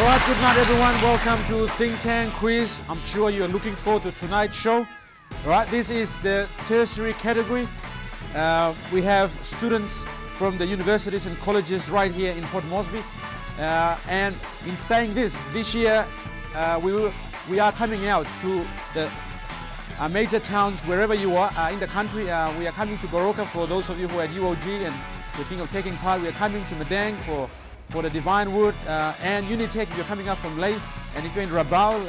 right, good night everyone. Welcome to Think Tank Quiz. I'm sure you are looking forward to tonight's show. All right, this is the tertiary category. We have students from the universities and colleges right here in Port Moresby. And in saying this year we are coming out to the major towns wherever you are in the country. We are coming to Goroka for those of you who are at UOG and you're thinking of taking part. We are coming to Madang for the Divine Wood and Unitec if you're coming up from Ley. And if you're in Rabaul,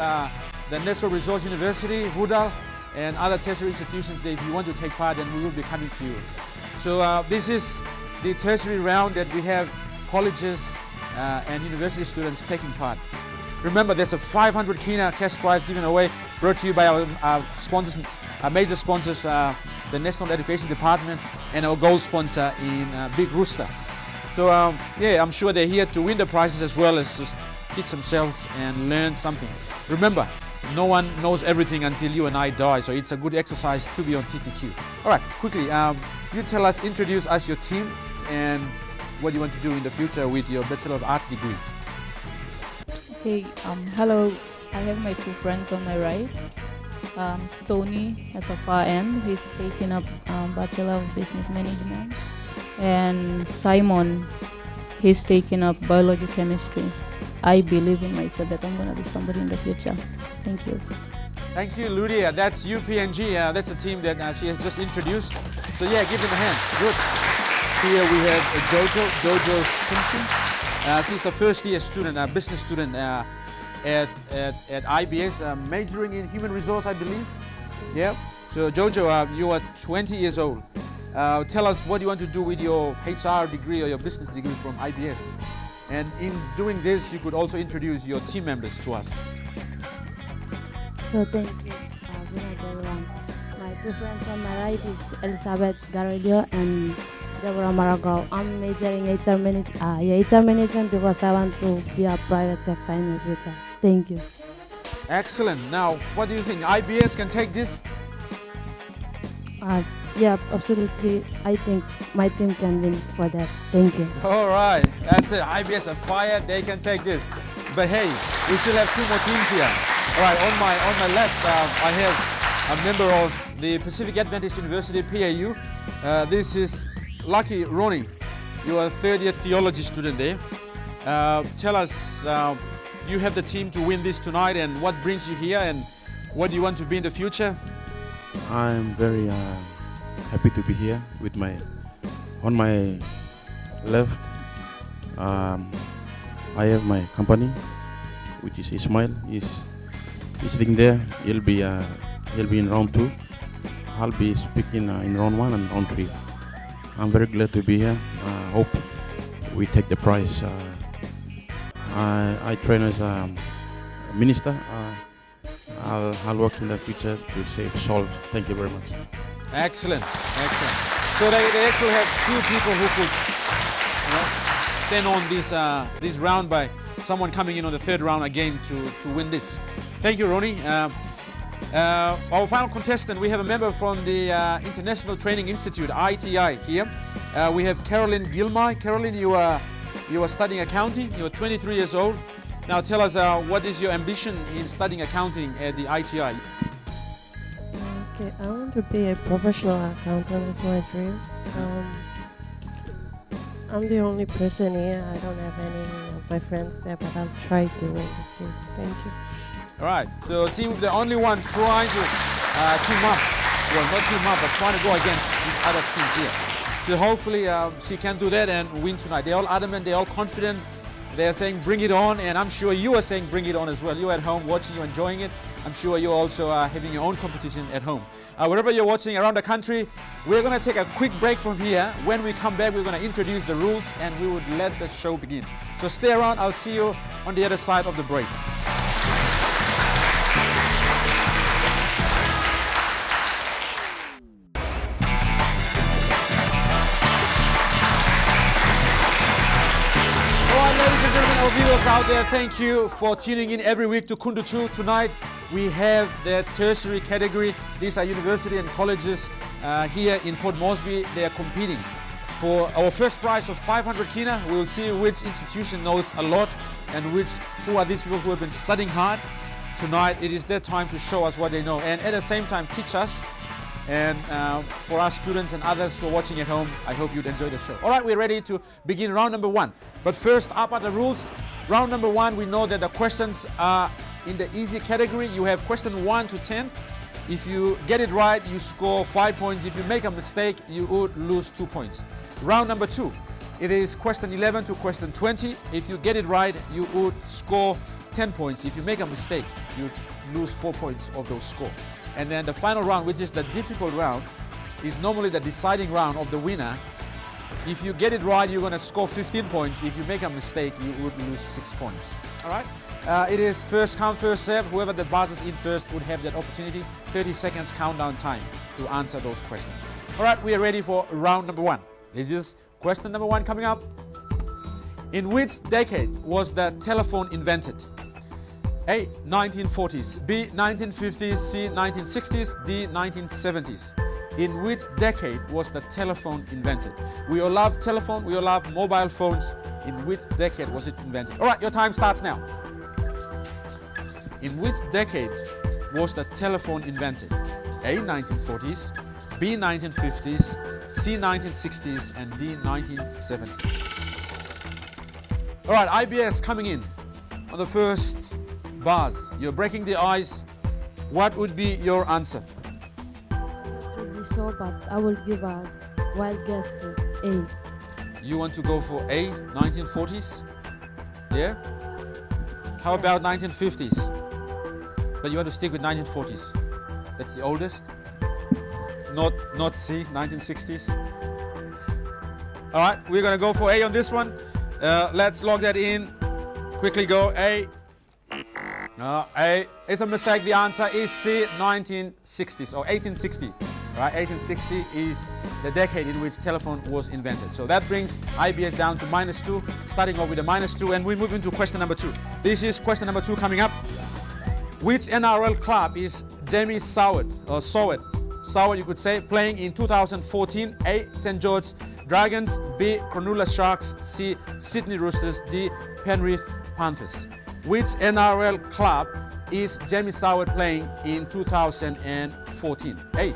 the Natural Resource University, Vudal, and other tertiary institutions that if you want to take part, then we will be coming to you. So this is the tertiary round that we have colleges and university students taking part. Remember, there's a 500 Kina cash prize given away, brought to you by our sponsors, our major sponsors, the National Education Department and our gold sponsor in Big Rooster. So yeah, I'm sure they're here to win the prizes as well as just teach themselves and learn something. Remember, no one knows everything until you and I die, so it's a good exercise to be on TTQ. All right, quickly, you tell us, introduce us your team and what you want to do in the future with your Bachelor of Arts degree. Okay, hello, I have my two friends on my right. Stony at the far end, he's taking up Bachelor of Business Management. And Simon, he's taking up Biology Chemistry. I believe in myself that I'm going to be somebody in the future. Thank you. Thank you, Ludia. That's UPNG. That's a team that she has just introduced. So yeah, give them a hand. Good. Here we have Jojo Simpson. She's the first year student, a business student at IBS, majoring in human resource, I believe. Yeah. So Jojo, you are 20 years old. Tell us what you want to do with your HR degree or your business degree from IBS. And in doing this, you could also introduce your team members to us. So thank you. Good night, everyone. My two friends on my right is Elizabeth Garillo and Deborah Maragao. I'm majoring in HR management because I want to be a private sector in the future. Thank you. Excellent. Now, what do you think? IBS can take this? Yeah, absolutely. I think my team can win for that. Thank you. All right, that's it. IBS are fired. They can take this. But hey, we still have two more teams here. All right, on my left, I have a member of the Pacific Adventist University, PAU. This is Lucky Ronnie. You are a third-year theology student there. Tell us, do you have the team to win this tonight, and what brings you here, and what do you want to be in the future? I'm very happy to be here with on my left. I have my company, which is Ismail. He's sitting there. He'll be in round 2. I'll be speaking in round 1 and round 3. I'm very glad to be here. Hope we take the prize. I train as a minister. I'll work in the future to save souls. Thank you very much. Excellent, excellent. So they actually have two people who could stand on this round by someone coming in on the third round again to win this. Thank you, Ronnie. Our final contestant, we have a member from the International Training Institute, ITI, here. We have Carolyn Gilmay. Carolyn, you are studying accounting. You are 23 years old. Now tell us, what is your ambition in studying accounting at the ITI? Okay, I want to be a professional accountant. That's my dream. I'm the only person here. I don't have any of my friends there, but I'll try to win this game. Thank you. All right, so see, the only one trying to team up. Well, not team up, but trying to go against these other teams here. So hopefully she can do that and win tonight. They're all adamant, they're all confident. They're saying bring it on, and I'm sure you are saying bring it on as well. You're at home watching, you're enjoying it. I'm sure you're also having your own competition at home. Wherever you're watching around the country, we're going to take a quick break from here. When we come back, we're going to introduce the rules and we would let the show begin. So stay around, I'll see you on the other side of the break. Viewers out there, thank you for tuning in every week to Kundu 2. Tonight we have the tertiary category. These are university and colleges here in Port Moresby. They are competing for our first prize of 500 Kina. We will see which institution knows a lot and who are these people who have been studying hard. Tonight it is their time to show us what they know, and at the same time teach us. And for our students and others who are watching at home, I hope you'd enjoy the show. All right, we're ready to begin round number 1. But first, up are the rules. Round number 1, we know that the questions are in the easy category. You have question 1 to 10. If you get it right, you score 5 points. If you make a mistake, you would lose 2 points. Round number 2, it is question 11 to question 20. If you get it right, you would score 10 points. If you make a mistake, you lose 4 points of those score. And then the final round, which is the difficult round, is normally the deciding round of the winner. If you get it right, you're going to score 15 points. If you make a mistake, you would lose 6 points. All right? It is first come, first serve. Whoever that buzzes in first would have that opportunity. 30 seconds countdown time to answer those questions. All right, we are ready for round number 1. This is question number 1 coming up. In which decade was the telephone invented? A. 1940s, B. 1950s, C. 1960s, D. 1970s. In which decade was the telephone invented? We all love telephone, we all love mobile phones. In which decade was it invented? All right, your time starts now. In which decade was the telephone invented? A. 1940s, B. 1950s, C. 1960s, and D. 1970s. All right, IBS coming in on the first bars. You're breaking the ice. What would be your answer? It will be so, but I will give a wild guess to A. You want to go for A, 1940s? Yeah? How about 1950s? But you want to stick with 1940s. That's the oldest. Not C, 1960s. All right, we're going to go for A on this one. Let's log that in. Quickly go A. A. It's a mistake. The answer is C, 1960s or 1860. Right? 1860 is the decade in which telephone was invented. So that brings IBS down to -2, starting off with a -2, and we move into question number 2. This is question number 2 coming up. Which NRL club is Jamie Soward, you could say, playing in 2014? A. St. George Dragons, B. Cronulla Sharks, C. Sydney Roosters, D. Penrith Panthers. Which NRL club is Jamie Soward playing in 2014? A.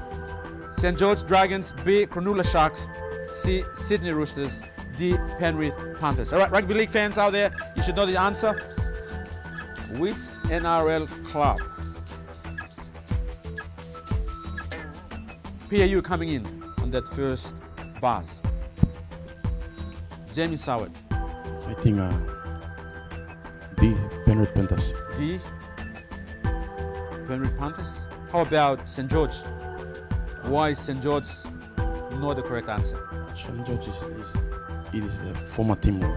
St. George Dragons, B. Cronulla Sharks, C. Sydney Roosters, D. Penrith Panthers. All right, rugby league fans out there, you should know the answer. Which NRL club? PAU coming in on that first bars. Jamie Soward. I think D. Penrith Panthers. D. Penrith Panthers. How about St. George? Why is St. George not the correct answer? St. George is the former team of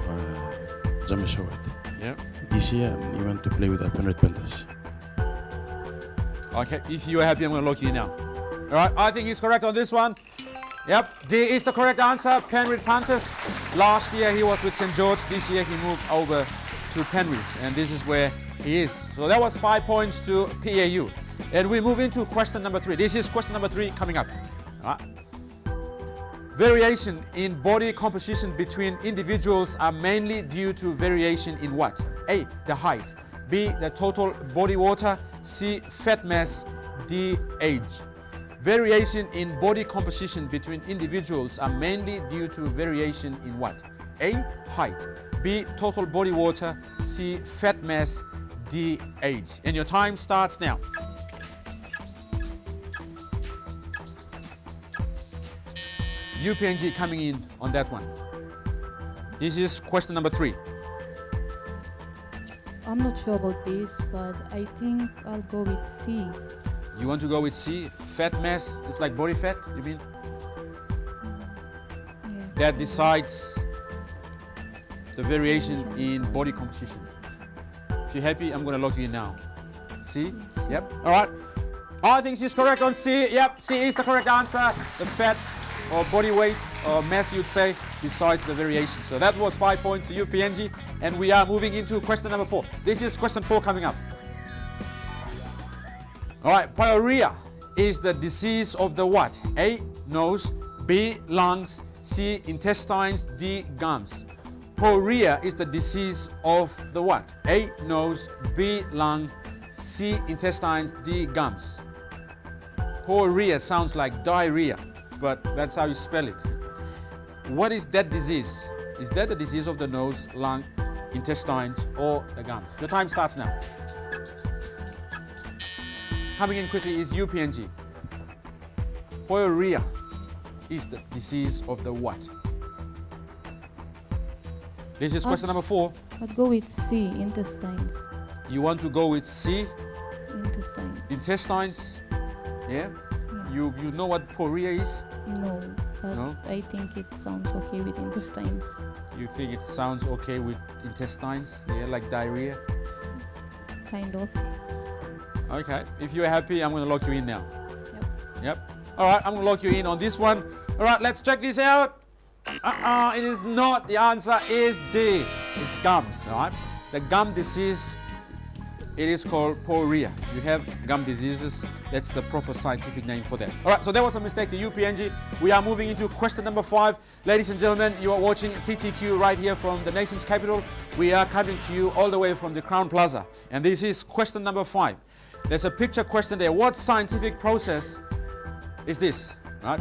Jamie Soward. Yeah. This year he went to play with the Penrith Panthers. Okay, if you are happy, I'm going to lock you in now. All right, I think he's correct on this one. Yep, D is the correct answer. Penrith Panthers. Last year he was with St. George. This year he moved over to Penrith, and this is where he is. So that was 5 points to PAU. And we move into question number 3. This is question number 3 coming up. All right. Variation in body composition between individuals are mainly due to variation in what? A. The height. B. The total body water. C. Fat mass. D. Age. Variation in body composition between individuals are mainly due to variation in what? A. Height. B. Total body water. C. Fat mass. D. Age. And your time starts now. UPNG coming in on that one. This is question number 3. I'm not sure about this, but I think I'll go with C. You want to go with C? Fat mass, it's like body fat, you mean? Yeah. That decides the variation in body composition. If you're happy, I'm going to lock you in now. C? Yep. All right. I think she's correct on C. Yep, C is the correct answer. The fat or body weight or mass, you'd say, decides the variation. So that was 5 points to UPNG, and we are moving into question number 4. This is question 4 coming up. All right, pyorrhea is the disease of the what? A. Nose. B. Lungs. C. Intestines. D. Gums. Porrhea is the disease of the what? A, nose, B, lung, C, intestines, D, gums. Porrhea sounds like diarrhea, but that's how you spell it. What is that disease? Is that the disease of the nose, lung, intestines, or the gums? The time starts now. Coming in quickly is UPNG. Porrhea is the disease of the what? This is question number 4. I'd go with C, intestines. You want to go with C, Intestines. intestines? Yeah? Yeah. You know what porrhea is? No, but No? I think it sounds okay with intestines. You think it sounds okay with intestines? Yeah, like diarrhea? Kind of. Okay. If you're happy, I'm going to lock you in now. Yep. Yep. All right, I'm going to lock you in on this one. All right, let's check this out. It is not. The answer is D. It's gums, all right? The gum disease, it is called porrhea. You have gum diseases. That's the proper scientific name for that. All right, so there was a mistake to UPNG. We are moving into question number 5. Ladies and gentlemen, you are watching TTQ right here from the nation's capital. We are coming to you all the way from the Crown Plaza. And this is question number 5. There's a picture question there. What scientific process is this? Right?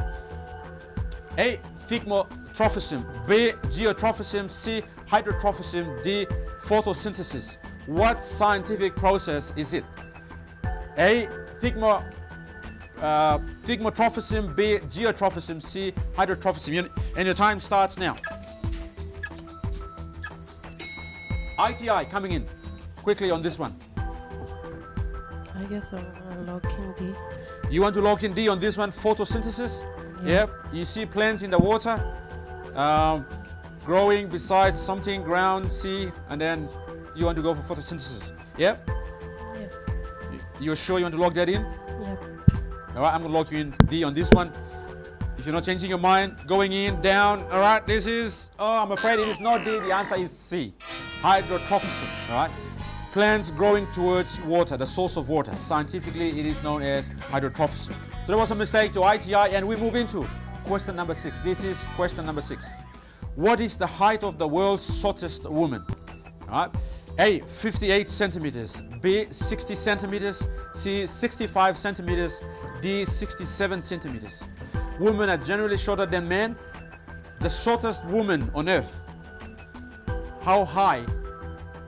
A, thigmotrophism. B, geotrophism. C, hydrotrophism. D, photosynthesis. What scientific process is it? A, thigmotrophism. B, geotrophism. C, hydrotrophism. And your time starts now. ITI coming in quickly on this one. I guess I'm gonna lock in D. You want to lock in D on this one, photosynthesis? Yeah. Yep. You see plants in the water growing beside something, ground, sea, and then you want to go for photosynthesis. Yep? Yeah. You're sure you want to lock that in? Yep. All right, I'm going to lock you in D on this one. If you're not changing your mind, going in, down. All right, this is, I'm afraid it is not D. The answer is C, hydrotrophism. All right? Plants growing towards water, the source of water. Scientifically, it is known as hydrotrophism. So there was a mistake to ITI, and we move into question number 6. This is question number 6. What is the height of the world's shortest woman? All right. A, 58 centimeters. B, 60 centimeters. C, 65 centimeters. D, 67 centimeters. Women are generally shorter than men. The shortest woman on earth, how high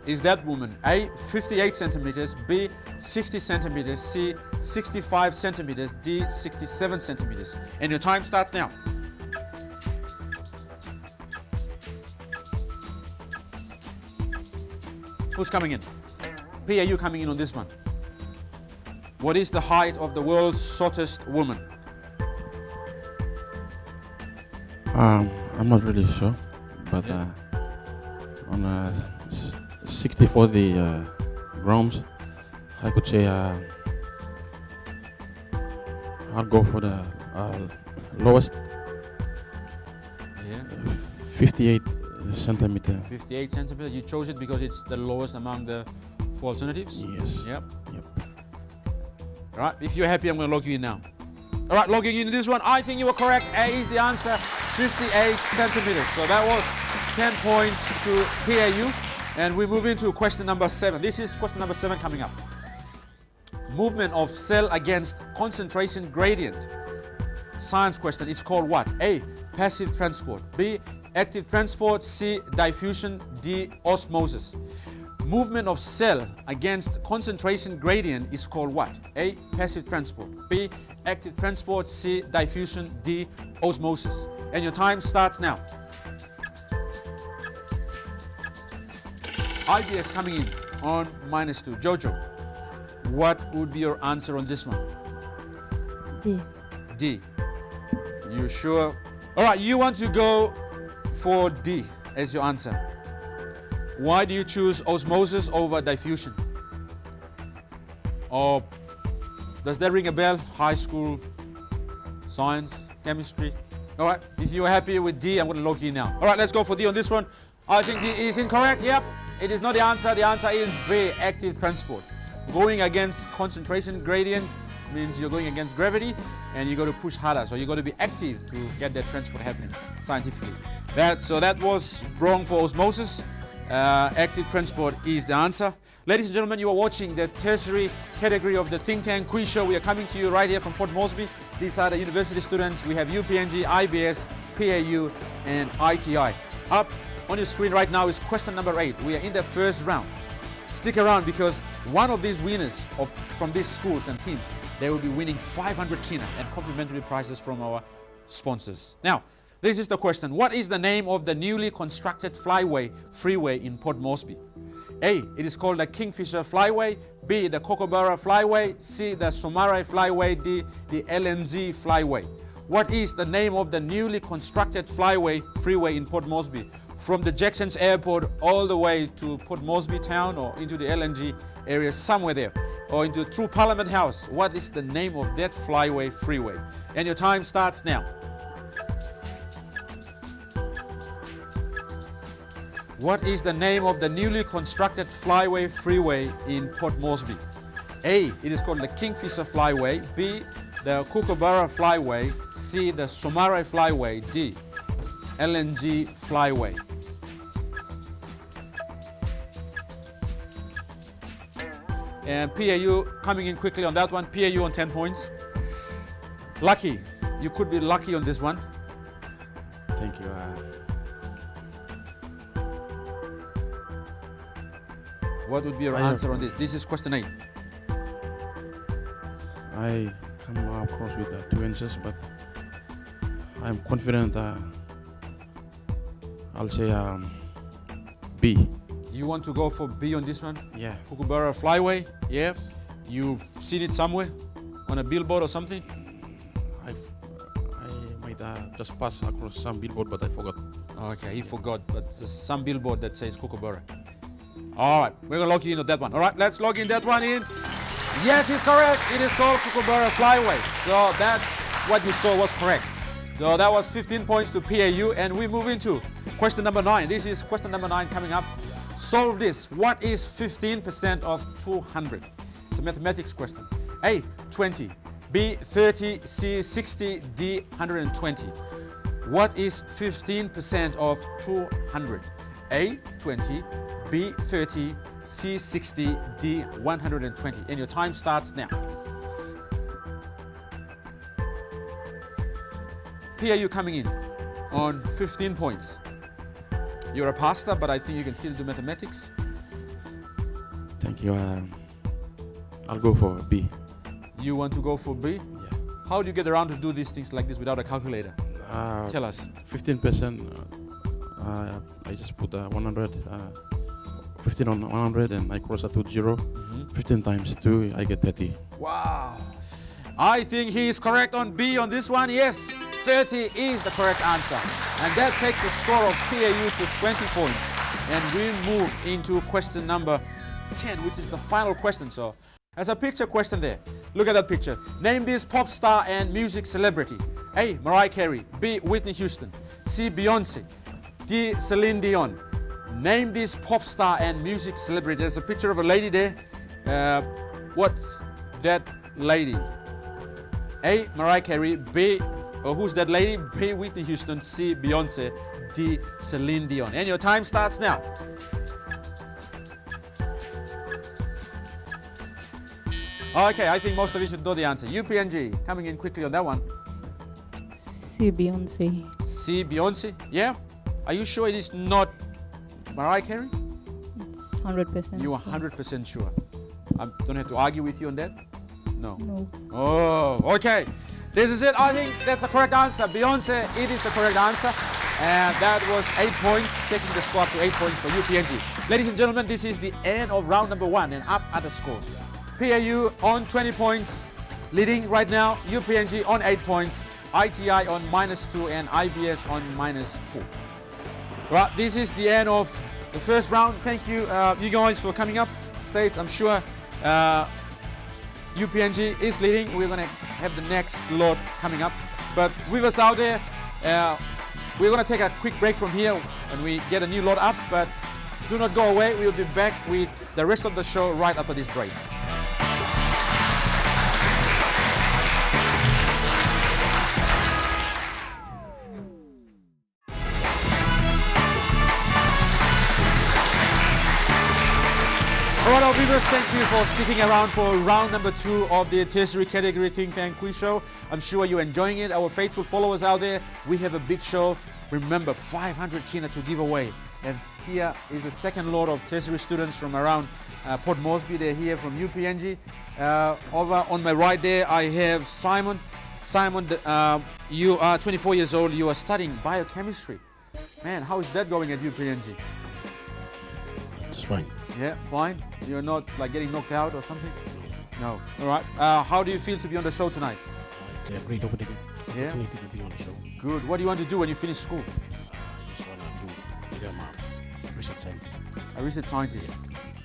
is that woman? A, 58 centimeters. B, 60 centimeters. C, 65 centimeters. D, 67 centimeters. And your time starts now. Who's coming in? P, are you coming in on this one? What is the height of the world's shortest woman? I'm not really sure, but Yeah. On 60 for the grams, I could say I'll go for the lowest, Yeah. 58 centimeter. 58 centimeters. You chose it because it's the lowest among the 4 alternatives? Yes. Yep. Yep. All right. If you're happy, I'm going to log you in now. All right. Logging into this one. I think you were correct. A is the answer. 58 centimeters. So that was 10 points to PAU. And we move into question number 7. This is question number 7 coming up. Movement of cell against concentration gradient. Science question is called what? A, passive transport. B, active transport. C, diffusion. D, osmosis. Movement of cell against concentration gradient is called what? A, passive transport. B, active transport. C, diffusion. D, osmosis. And your time starts now. IBS coming in on -2. Jojo, what would be your answer on this one? D. D. You sure? All right, you want to go for D as your answer. Why do you choose osmosis over diffusion? Or does that ring a bell? High school science, chemistry? All right, if you're happy with D, I'm going to lock you in now. All right, let's go for D on this one. I think D is incorrect. Yep, it is not the answer. The answer is B, active transport. Going against concentration gradient means you're going against gravity and you got to push harder. So you got to be active to get that transport happening scientifically. So that was wrong for osmosis. Active transport is the answer. Ladies and gentlemen, you are watching the tertiary category of the Think Tank Quiz Show. We are coming to you right here from Port Moresby. These are the university students. We have UPNG, IBS, PAU, and ITI. Up on your screen right now is question number 8. We are in the first round. Stick around because one of these winners from these schools and teams, they will be winning 500 kina and complimentary prizes from our sponsors. Now, this is the question. What is the name of the newly constructed freeway in Port Moresby? A, it is called the Kingfisher Flyway. B, the Kookaburra Flyway. C, the Somarai Flyway. D, the LNG Flyway. What is the name of the newly constructed freeway in Port Moresby? From the Jackson's Airport all the way to Port Moresby town or into the LNG area somewhere there, or into through Parliament House. What is the name of that freeway? And your time starts now. What is the name of the newly constructed freeway in Port Moresby? A, it is called the Kingfisher Flyway. B, the Kookaburra Flyway. C, the Somarai Flyway. D, LNG Flyway. And PAU coming in quickly on that one. PAU on 10 points. Lucky. You could be lucky on this one. Thank you. What would be your answer on this? This is question 8. I come across with 2 answers, but I'm confident I'll say B. You want to go for B on this one? Yeah. Kookaburra Flyway? Yeah. You've seen it somewhere? On a billboard or something? I might just pass across some billboard, but I forgot. Okay, he forgot, but there's some billboard that says Kookaburra. All right, we're going to log you into that one. All right, let's log in that one in. Yes, it's correct. It is called Kookaburra Flyway. So that's what you saw was correct. So that was 15 points to PAU, and we move into question number 9. This is question number 9 coming up. Solve this. What is 15% of 200? It's a mathematics question. A, 20. B, 30. C, 60. D, 120. What is 15% of 200? A, 20. B, 30. C, 60. D, 120. And your time starts now. PAU coming in on 15 points. You're a pastor, but I think you can still do mathematics. Thank you. I'll go for B. You want to go for B? Yeah. How do you get around to do these things like this without a calculator? Tell us. 15%. I just put 100. 15 on 100, and I cross that to 0. 15 times 2, I get 30. Wow. I think he is correct on B on this one. Yes, 30 is the correct answer. And that takes the score of PAU to 20 points. And we move into question number 10, which is the final question. So, as a picture question there. Look at that picture. Name this pop star and music celebrity. A, Mariah Carey. B, Whitney Houston. C, Beyonce. D, Celine Dion. Name this pop star and music celebrity. There's a picture of a lady there. What's that lady? A, Mariah Carey. B, who's that lady? B, Whitney Houston. C, Beyonce. D, Celine Dion. And your time starts now. Okay, I think most of you should know the answer. UPNG, coming in quickly on that one. C, Beyonce. C, Beyonce? Yeah? Are you sure it is not Mariah Carey? It's 100%. You are 100% sure. I don't have to argue with you on that? No. No. Oh, okay. This is it. I think that's the correct answer. Beyonce, it is the correct answer. And that was 8 points, taking the score up to 8 points for UPNG. Ladies and gentlemen, this is the end of round number 1, and up are the scores. PAU on 20 points, leading right now. UPNG on 8 points. ITI on -2 and IBS on -4. Right, this is the end of the first round. Thank you, you guys, for coming up stage. I'm sure UPNG is leading. We're going to have the next lot coming up. But with us out there, we're going to take a quick break from here and we get a new lot up. But do not go away. We'll be back with the rest of the show right after this break. viewers, thank you for sticking around for round number 2 of the tertiary category Think Tank Quiz Show. I'm sure you're enjoying it. Our faithful followers out there, we have a big show. Remember, 500 kina to give away. And here is the second lot of tertiary students from around Port Moresby. They're here from UPNG. Over on my right there, I have Simon. Simon, you are 24 years old. You are studying biochemistry. Man, how is that going at UPNG? It's fine. Yeah, fine. You're not like getting knocked out or something? No. All right. How do you feel to be on the show tonight? It's a great opportunity Yeah. to be on the show. Good. What do you want to do when you finish school? I just want to become a research scientist. A research scientist.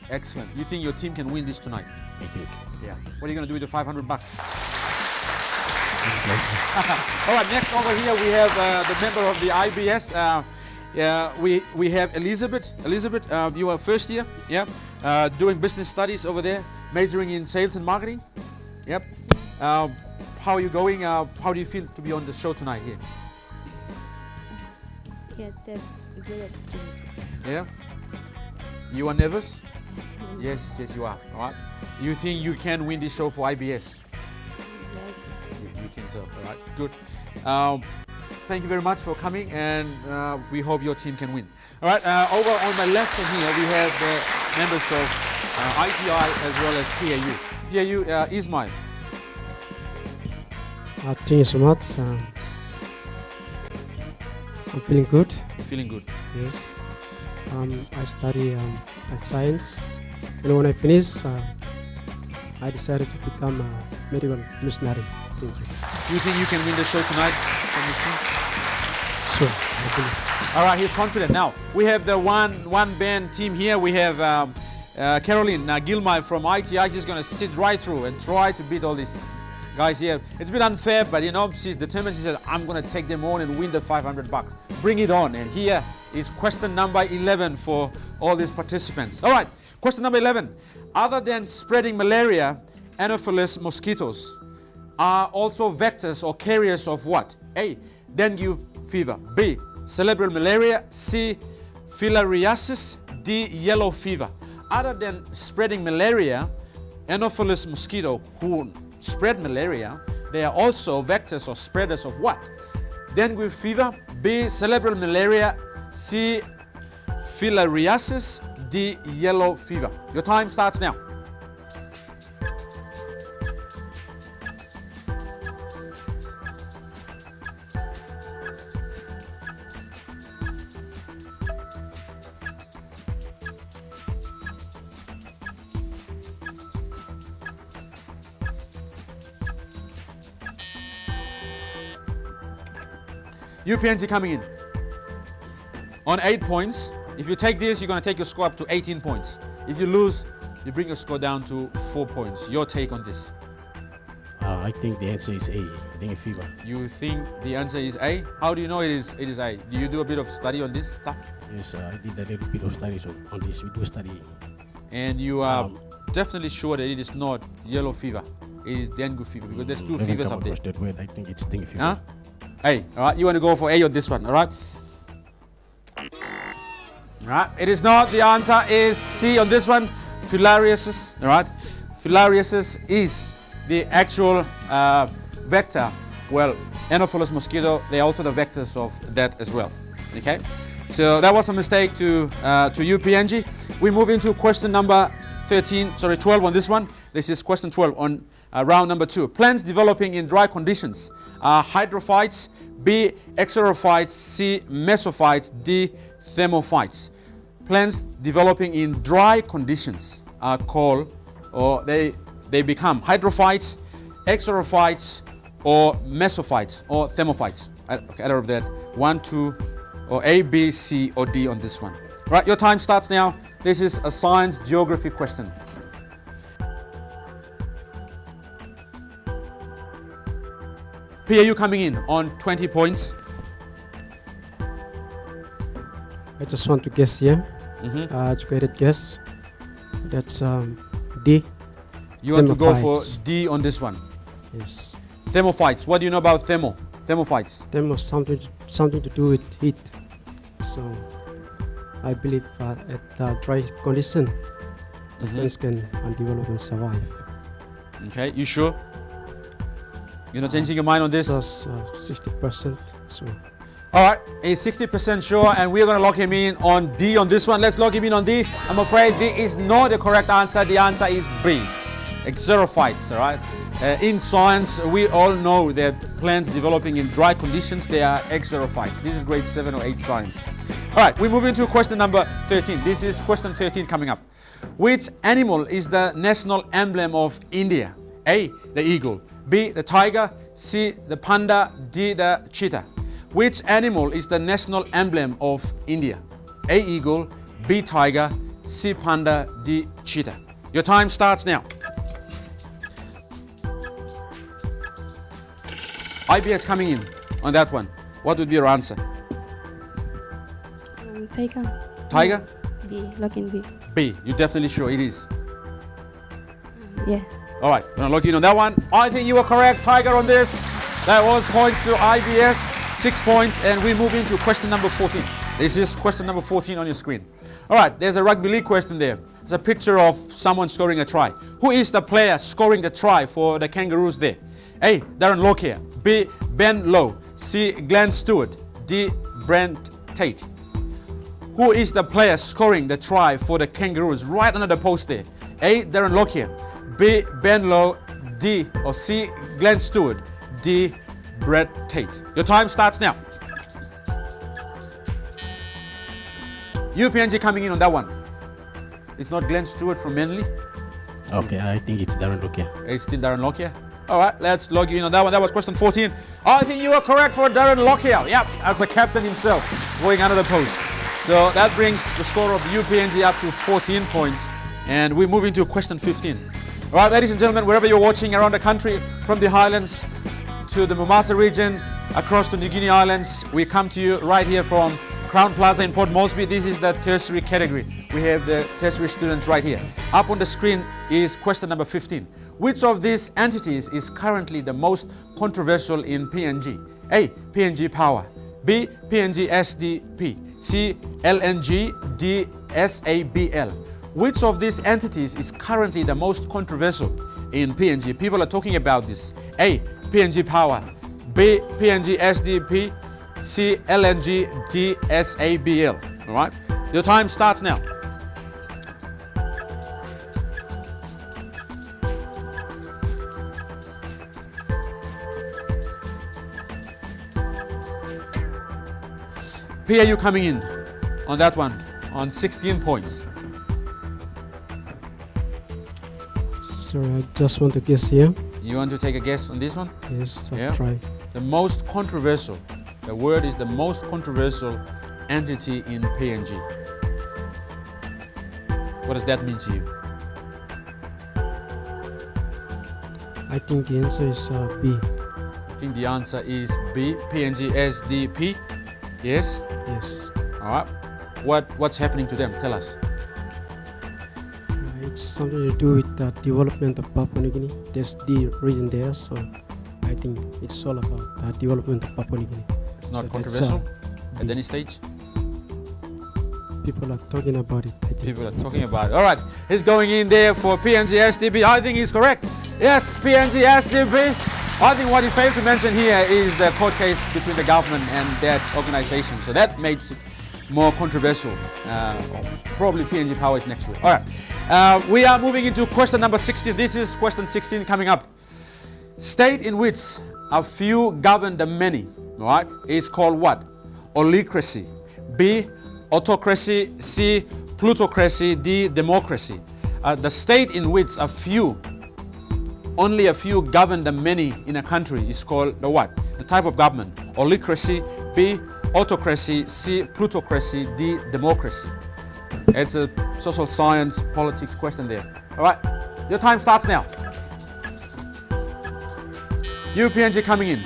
Excellent. You think your team can win this tonight? I think. Yeah. What are you going to do with the 500 bucks? All right. Next over here we have the member of the IBS. Yeah, we have Elizabeth. Elizabeth, you are first year. Yeah. Doing business studies over there, majoring in sales and marketing. Yep. How are you going? How do you feel to be on the show tonight here? Yeah, that's good. Yeah. You are nervous? Yes, yes, you are. All right. You think you can win this show for IBS? You think so? All right. Good. Thank you very much for coming, and we hope your team can win. All right. Over on my left from here, we have the members of ITI as well as PAU. PAU, Ismail. Thank you so much. I'm feeling good. Feeling good. Yes. I study at science, and when I finish, I decided to become a medical missionary. Thank you. Do you think you can win the show tonight from your team? Sure. I believe. All right, he's confident. Now, we have the one band team here. We have Caroline Gilmay from ITI. She's going to sit right through and try to beat all these guys here. It's a bit unfair, but you know, she's determined. She said, I'm going to take them on and win the 500 bucks. Bring it on. And here is question number 11 for all these participants. All right, question number 11. Other than spreading malaria, Anopheles mosquitoes are also vectors or carriers of what? A, dengue fever. B, cerebral malaria. C, filariasis. D, yellow fever. Other than spreading malaria, Anopheles mosquito who spread malaria, they are also vectors or spreaders of what? Dengue fever. B, cerebral malaria. C, filariasis. D, yellow fever. Your time starts now. UPNG coming in on 8 points. If you take this, you're going to take your score up to 18 points. If you lose, you bring your score down to 4 points. Your take on this? I think the answer is A, dengue fever. You think the answer is A? How do you know it is A? Do you do a bit of study on this stuff? Yes, I did a little bit of studies on this. We do study. And you are definitely sure that it is not yellow fever. It is dengue fever because there's two fevers up there. That word. I think it's dengue fever. Huh? A, all right, you want to go for A on this one, all right? All right, it is not. The answer is C on this one, filariasis, all right? Filariasis is the actual vector. Well, Anopheles mosquito, they're also the vectors of that as well, okay? So that was a mistake to UPNG. We move into question number 12 on this one. This is question 12 on round number 2. Plants developing in dry conditions are hydrophytes, B, exorophytes, C, mesophytes, D, thermophytes. Plants developing in dry conditions are called, or they become hydrophytes, exorophytes, or mesophytes, or thermophytes. Either of that, 1, 2, or A, B, C, or D on this one. Right, your time starts now. This is a science geography question. PAU coming in on 20 points. I just want to guess here. Educated guess. That's D. You want to go for Thermophytes. D on this one. Yes. Thermophytes. What do you know about thermophytes? Them was something to do with heat. So I believe at dry condition. Africans can develop and survive. Okay, you sure? You're not changing your mind on this? Plus 60%. So All right, he's 60% sure, and we're going to lock him in on D on this one. Let's lock him in on D. I'm afraid D is not the correct answer. The answer is B, xerophytes, all right? In science, we all know that plants developing in dry conditions, they are xerophytes. This is grade 7 or 8 science. All right, we move into question number 13. This is question 13 coming up. Which animal is the national emblem of India? A, the eagle. B, the tiger. C, the panda. D, the cheetah. Which animal is the national emblem of India? A, eagle. B, tiger. C, panda. D, cheetah. Your time starts now. IBS coming in on that one. What would be your answer? Tiger. Tiger? B. Lock in B. B. You're definitely sure it is. Yeah. All right, we're gonna lock in on that one. I think you were correct, Tiger, on this. That was points to IBS, 6 points, and we move into question number 14. This is question number 14 on your screen. All right, there's a rugby league question there. There's a picture of someone scoring a try. Who is the player scoring the try for the Kangaroos there? A, Darren Lockyer. B, Ben Lowe. C, Glenn Stewart. D, Brent Tate. Who is the player scoring the try for the Kangaroos right under the post there? A, Darren Lockyer. B, Ben Lowe. D or C, Glenn Stewart. D, Brett Tate. Your time starts now. UPNG coming in on that one. It's not Glenn Stewart from Manly. Okay, I think it's Darren Lockyer. It's still Darren Lockyer. All right, let's log you in on that one. That was question 14. I think you are correct for Darren Lockyer. Yep, as the captain himself, going under the post. So that brings the score of UPNG up to 14 points. And we move into question 15. All right, ladies and gentlemen, wherever you're watching around the country, from the Highlands to the Mumasa region, across to New Guinea Islands, we come to you right here from Crown Plaza in Port Moresby. This is the tertiary category. We have the tertiary students right here. Up on the screen is question number 15. Which of these entities is currently the most controversial in PNG? A, PNG Power. B, PNG SDP. C, LNG. D, SABL. Which of these entities is currently the most controversial in PNG? People are talking about this. A, PNG Power. B, PNG SDP. C, LNG. D, SABL. All right, your time starts now. PAU coming in on that one on 16 points. sorry, I just want to guess here. You want to take a guess on this one? Yes, I'll Yeah. try. The most controversial. The word is the most controversial entity in PNG. What does that mean to you? I think the answer is B. I think the answer is B, PNG SDP. Yes? Yes. All right. What's happening to them? Tell us. It's something to do with the development of Papua New Guinea. There's the region there, so I think it's all about the development of Papua New Guinea. It's not So controversial that's, at any stage? People are talking about it, I think. People are talking about it. All right. He's going in there for PNG SDP. I think he's correct. Yes, PNG SDP. I think what he failed to mention here is the court case between the government and that organization. So that makes it more controversial. Probably PNG Power is next to it. All right. We are moving into question number 16. This is question 16 coming up. State in which a few govern the many, all right, is called what? Oligocracy. B, autocracy. C, plutocracy. D, democracy. The state in which only a few govern the many in a country is called the what? The type of government. Oligocracy. B, autocracy. C, plutocracy. D, democracy. It's a social science politics question there. All right, your time starts now. UPNG coming in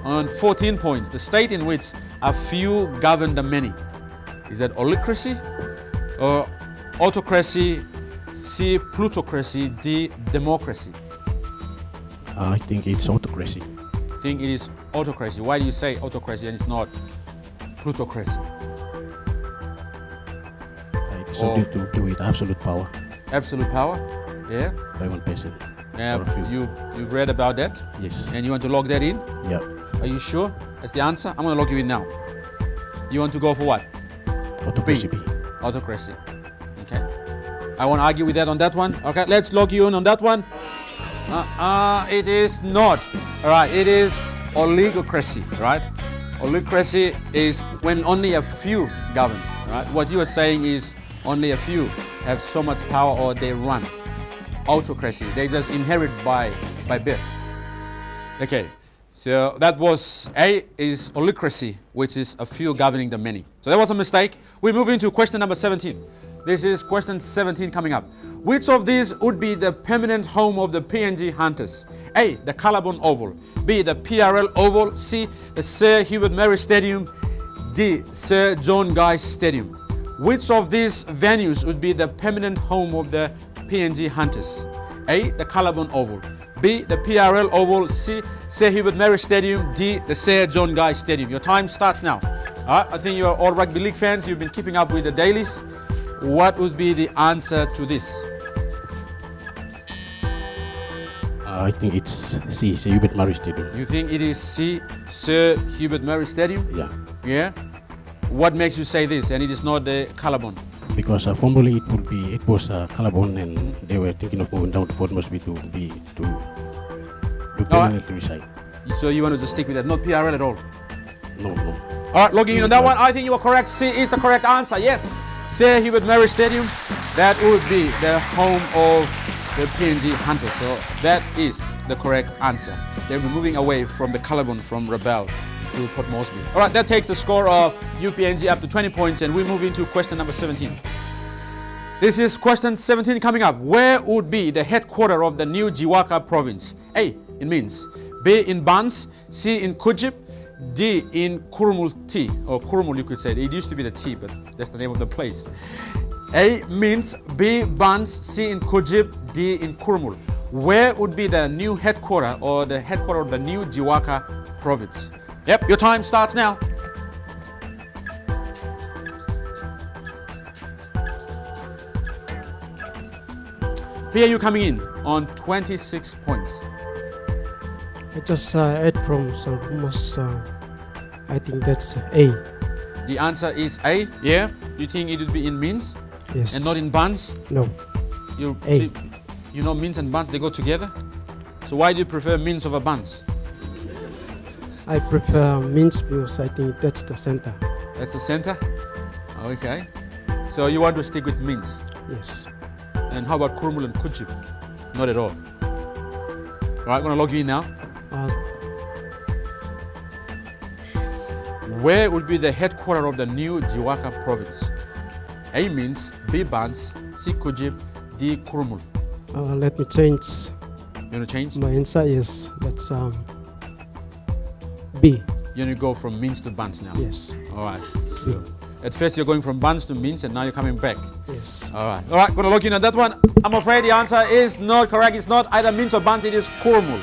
on 14 points. The state in which a few govern the many. Is that oligocracy or autocracy? C, plutocracy. D, democracy. I think it's autocracy. I think it is autocracy. Why do you say autocracy and it's not plutocracy? It's something to do with absolute power. Absolute power. Yeah. by one person. Yeah. Or a few. You've read about that, Yes. and you want to log that in. Yeah. Are you sure? That's the answer. I'm going to log you in now. You want to go for what? Autocracy B. Autocracy. Okay. I won't argue with that on that one. Okay, let's log you in on that one. It is not. All right, it is oligocracy, right? Oligocracy is when only a few govern, right? What you are saying is only a few have so much power or they run. Autocracy, they just inherit by birth. Okay, so that was A is oligocracy, which is a few governing the many. So that was a mistake. We move into question number 17. This is question 17 coming up. Which of these would be the permanent home of the PNG hunters? A, the Callabon Oval. B, the PRL Oval. C, the Sir Hubert Murray Stadium. D, Sir John Guy Stadium. Which of these venues would be the permanent home of the PNG hunters? A, the Callabon Oval. B, the PRL Oval. C, Sir Hubert Murray Stadium. D, the Sir John Guy Stadium. Your time starts now. I think you're all rugby league fans. You've been keeping up with the dailies. What would be the answer to this? I think it's C, Sir Hubert Murray Stadium. You think it is C, Sir Hubert Murray Stadium? Yeah. Yeah? What makes you say this and it is not the Callabon? Because formerly it was Callabon, and they were thinking of moving down to Port Moresby to permanently reside. So you want to just stick with that, not PRL at all? No. All right, logging in on that one. I think you are correct. C is the correct answer. Yes, Sir Hubert Murray Stadium. That would be the home of the PNG Hunters. So that is the correct answer. They'll be moving away from the Callabon from Rebel to Port Moresby. All right, that takes the score of UPNG up to 20 points, and we move into question number 17. This is question 17 coming up. Where would be the headquarters of the new Jiwaka province? A, in Minsk. B, in Bans. C, in Kujip. D, in Kurumul T, or Kurumul you could say. It used to be the T, but that's the name of the place. A, Minsk. B, Bans. C, in Kujip. D, in Kurumul. Where would be the new headquarters or the headquarters of the new Jiwaka province? Yep, your time starts now. PAU coming in on 26 points. I just add from some rumors. I think that's A. The answer is A. Yeah. You think it would be in Minsk Yes. and not in Bans? No. You A. You know Minsk and Bans, they go together. So why do you prefer Minsk over Bans? I prefer Minsk because I think that's the center. That's the center. Okay. So you want to stick with Minsk. Yes. And how about Kurumul and Kujip? Not at all. All right, I'm gonna log you in now. Uh, Where would be the headquarters of the new Jiwaka province? A, Minsk. B, Bans. C, Kujip. D, Kurumul. let me change You want to change? my answer. Yes, that's B. You want to go from Minsk to Bans now? Yes. All right. So, at first you're going from Bans to Minsk, and now you're coming back. Yes. All right. All right, gonna log in on that one. I'm afraid the answer is not correct. It's not either Minsk or Bans, it is Kurumul.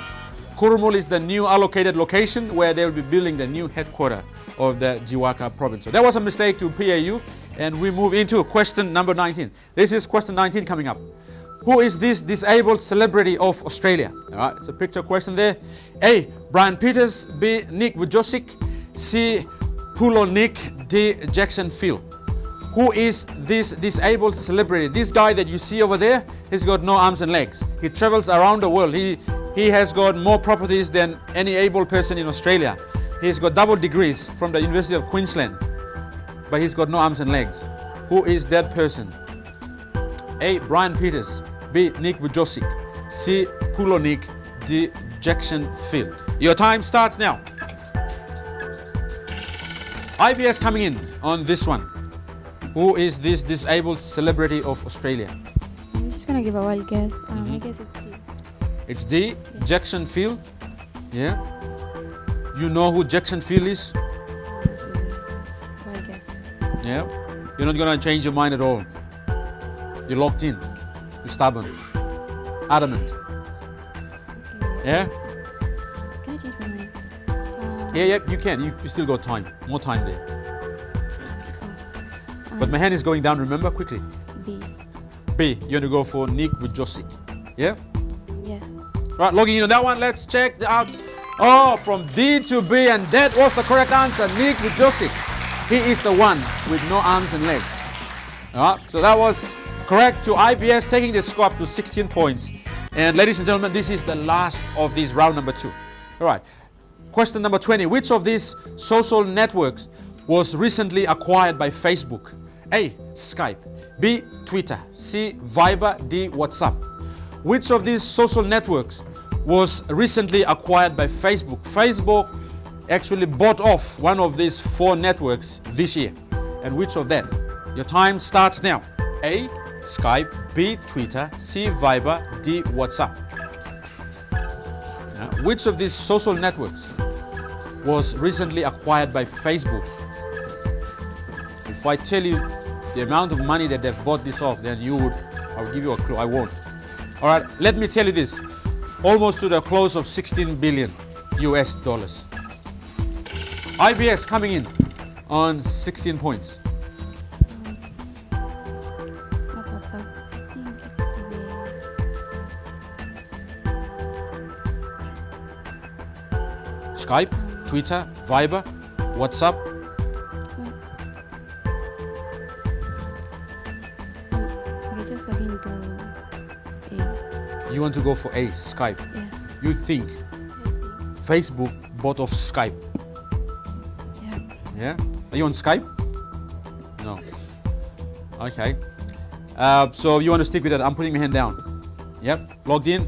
Kurumul is the new allocated location where they will be building the new headquarters of the Jiwaka province. So that was a mistake to PAU, and we move into question number 19. This is question 19 coming up. Who is this disabled celebrity of Australia? All right, it's a picture question there. A, Brian Peters. B, Nick Vujicic. C, Pulo Nick. D, Jackson Phil. Who is this disabled celebrity? This guy that you see over there, he's got no arms and legs. He travels around the world. He has got more properties than any able person in Australia. He's got double degrees from the University of Queensland, but he's got no arms and legs. Who is that person? A, Brian Peters. B, Nick Vujicic. C, Pulo Nick. D, Jackson Phil. Your time starts now. IBS coming in on this one. Who is this disabled celebrity of Australia? I'm just gonna give a wild guess. I guess it's D. It's D, Yeah. Jackson Phil. Yeah. You know who Jackson Phil is? It's wild guess. Yeah. You're not gonna change your mind at all. You're locked in. You're stubborn. Adamant. Okay. Yeah? Can I change my mind? Yeah, you can. You still got time. More time there. But my hand is going down, remember, quickly. B. B. You want to go for Nick Vujosic. Yeah? Yeah. Right, logging in on that one. Let's check out. Oh, from D to B, and that was the correct answer. Nick Vujosic. He is the one with no arms and legs. All right, so that was correct to IBS, taking the score up to 16 points. And ladies and gentlemen, this is the last of this round number 2. All right, question number 20. Which of these social networks was recently acquired by Facebook? A. Skype. B. Twitter. C. Viber. D. WhatsApp. Which of these social networks was recently acquired by Facebook? Facebook actually bought off one of these 4 networks this year. And which of them? Your time starts now. A. Skype. B. Twitter. C. Viber. D. WhatsApp. Now, which of these social networks was recently acquired by Facebook? If I tell you the amount of money that they've bought this off, then I'll give you a clue. I won't. All right, let me tell you this. Almost to the close of 16 billion US dollars. IBS coming in on 16 points. It's not WhatsApp. I think it's Skype, Twitter, Viber, WhatsApp. okay, just log into A. You want to go for A, Skype. Yeah. You think Facebook bought off Skype? Yeah. Yeah? Are you on Skype? No. Okay. So you want to stick with that? I'm putting my hand down. Yep. Logged in.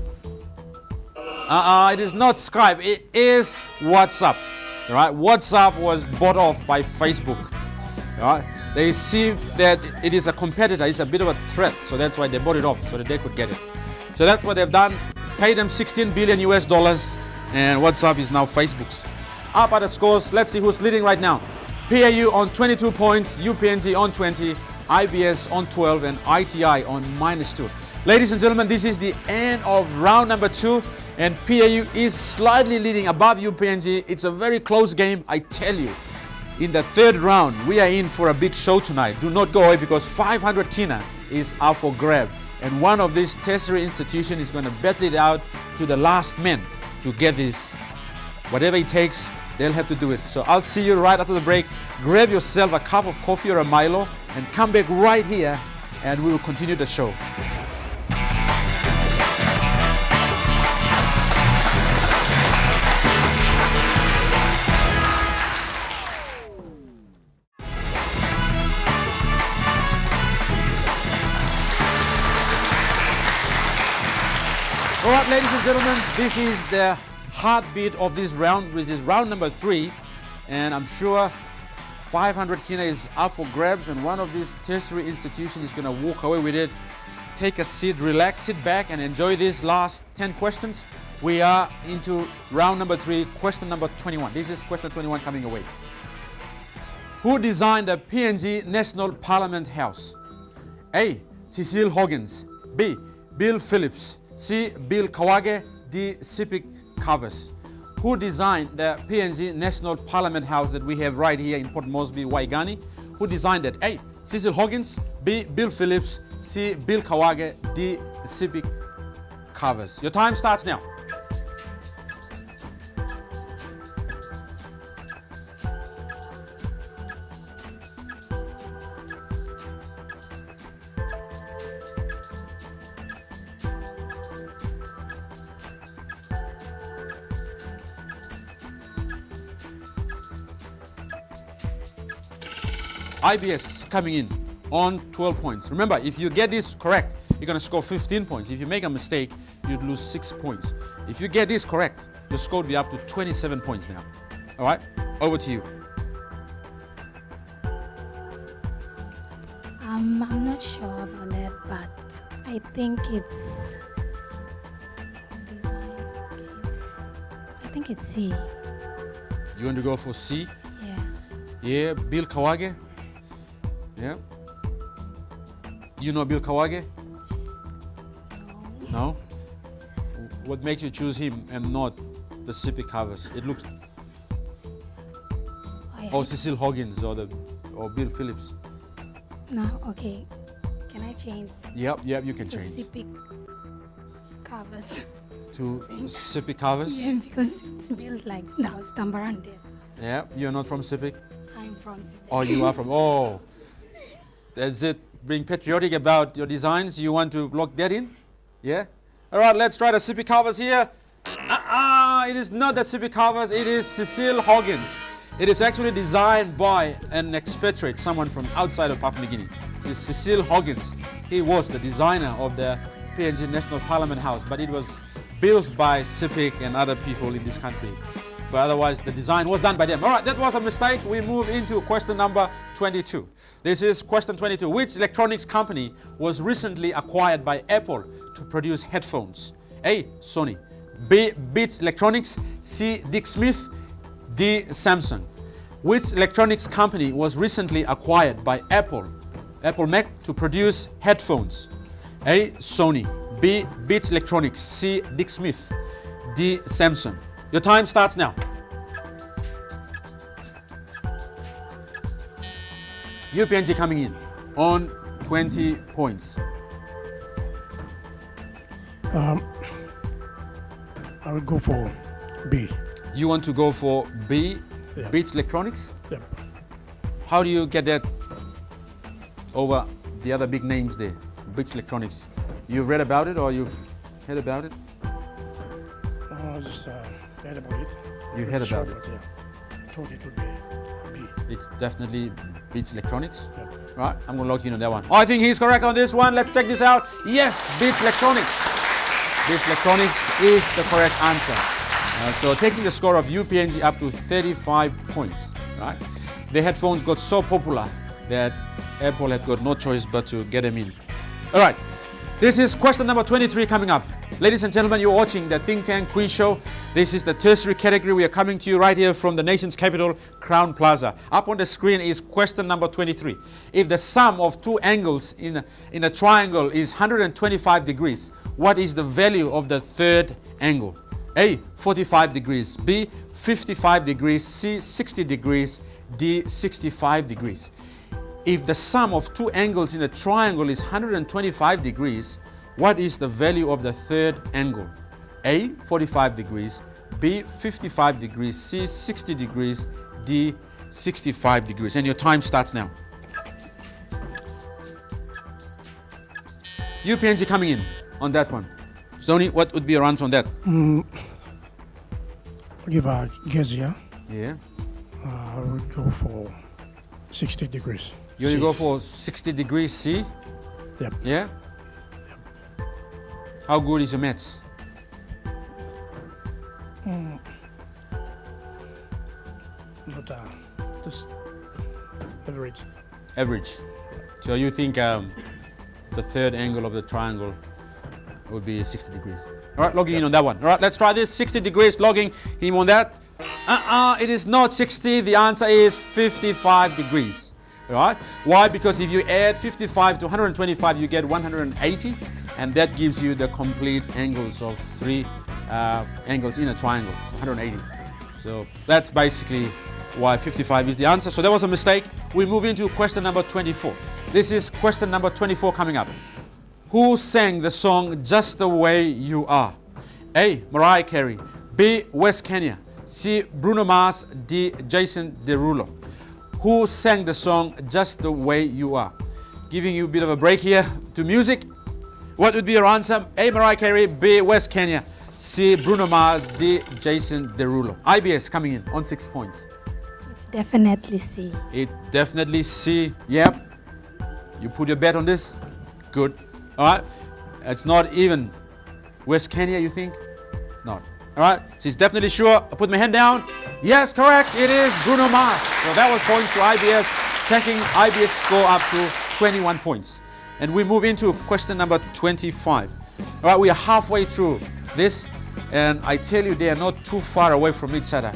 It is not Skype. It is WhatsApp. All right. WhatsApp was bought off by Facebook. All right. They see that it is a competitor. It's a bit of a threat. So that's why they bought it off so that they could get it. So that's what they've done. Paid them 16 billion US dollars. And WhatsApp is now Facebook's. Up at the scores. Let's see who's leading right now. PAU on 22 points, UPNG on 20, IBS on 12, and ITI on -2. Ladies and gentlemen, this is the end of round number 2, and PAU is slightly leading above UPNG. It's a very close game, I tell you. In the 3rd round, we are in for a big show tonight. Do not go away because 500 kina is up for grab, and one of these tertiary institutions is going to battle it out to the last man to get this. Whatever it takes, they'll have to do it. So I'll see you right after the break. Grab yourself a cup of coffee or a Milo and come back right here and we will continue the show. All right, ladies and gentlemen, this is the heartbeat of this round, which is round number 3, and I'm sure 500 kina is up for grabs, and one of these tertiary institutions is going to walk away with it. Take a seat, relax, sit back, and enjoy these last 10 questions. We are into round number 3, question number 21. This is question 21 coming away. Who designed the PNG National Parliament House? A. Cecil Hoggins. B. Bill Phillips. C. Bill Kawage. D. Sipik Covers. Who designed the PNG National Parliament House that we have right here in Port Moresby, Waigani? Who designed it? A. Cecil Hoggins. B. Bill Phillips. C. Bill Kawage. D. Sipik Covers. Your time starts now. IBS coming in on 12 points. Remember, if you get this correct, you're going to score 15 points. If you make a mistake, you'd lose 6 points. If you get this correct, your score would be up to 27 points now. All right, over to you. I'm not sure about that, but I think it's. I think it's C. You want to go for C? Yeah. Yeah, Bill Kawage. Yeah. You know Bill Kawage? No? What makes you choose him and not the Sipik Covers? It looks. Oh, yeah. Or Cecil Hoggins or Bill Phillips. No, okay. Can I change Yep, you can to change. Civic covers? To Civic covers? Yeah, because it's built like now Stambaran there. Yeah, you're not from Civic? I'm from Civic. Oh, you are from, oh. That's it. Being patriotic about your designs, you want to lock that in? Yeah? All right, let's try the Civic covers here. It is not the Civic covers, it is Cecile Hoggins. It is actually designed by an expatriate, someone from outside of Papua New Guinea. This is Cecile Hoggins. He was the designer of the PNG National Parliament House, but it was built by Civic and other people in this country. But otherwise, the design was done by them. All right, that was a mistake. We move into question number 22. This is question 22. Which electronics company was recently acquired by Apple to produce headphones? A. Sony. B. Beats Electronics. C. Dick Smith. D. Samsung. Which electronics company was recently acquired by Apple Mac, to produce headphones? A. Sony. B. Beats Electronics. C. Dick Smith. D. Samsung. Your time starts now. UPNG coming in on 20 points. I will go for B. You want to go for B, Yeah. Beats Electronics? Yep. How do you get that over the other big names there? Beats Electronics. You've read about it or you've heard about it? Just read about it. You heard about it? Yeah. I thought it would be B. It's definitely Beats Electronics. Yep. Right, I'm going to lock you in on that one. I think he's correct on this one. Let's check this out. Yes, Beats Electronics. Beats Electronics is the correct answer. So taking the score of UPNG up to 35 points. Right? The headphones got so popular that Apple had got no choice but to get them in. All right, this is question number 23 coming up. Ladies and gentlemen, you're watching the Think Tank Quiz Show. This is the tertiary category. We are coming to you right here from the nation's capital, Crown Plaza. Up on the screen is question number 23. If the sum of two angles in a triangle is 125 degrees, what is the value of the third angle? A. 45 degrees. B. 55 degrees. C. 60 degrees. D. 65 degrees. If the sum of two angles in a triangle is 125 degrees, what is the value of the third angle? A. 45 degrees. B. 55 degrees. C. 60 degrees. D. 65 degrees. And your time starts now. UPNG coming in on that one. Sony, what would be your answer on that? I'll give a guess here. Yeah. I would go for 60 degrees. You want to go for 60 degrees C? Yep. Yeah? How good is your maths? But just average. Average. So you think the third angle of the triangle would be 60 degrees. All right, logging in on that one. All right, let's try this. 60 degrees, logging him on that. It is not 60. The answer is 55 degrees. All right. Why? Because if you add 55 to 125, you get 180, and that gives you the complete angles of three angles in a triangle, 180. So that's basically why 55 is the answer. So that was a mistake. We move into question number 24. This is question number 24 coming up. Who sang the song Just the Way You Are? A. Mariah Carey. B. Wes Kenya. C. Bruno Mars. D. Jason Derulo. Who sang the song Just the Way You Are? Giving you a bit of a break here to music. What would be your answer? A. Mariah Carey. B. Wes Kenya. C. Bruno Mars. D. Jason Derulo. IBS coming in on 6 points. It's definitely C. It's definitely C. Yep. You put your bet on this? Good. All right. It's not even West Kenya, you think? It's not. All right. She's definitely sure. I put my hand down. Yes, correct. It is Bruno Mars. So that was points to IBS, taking IBS score up to 21 points. And we move into question number 25. All right. We are halfway through this. And I tell you, they are not too far away from each other.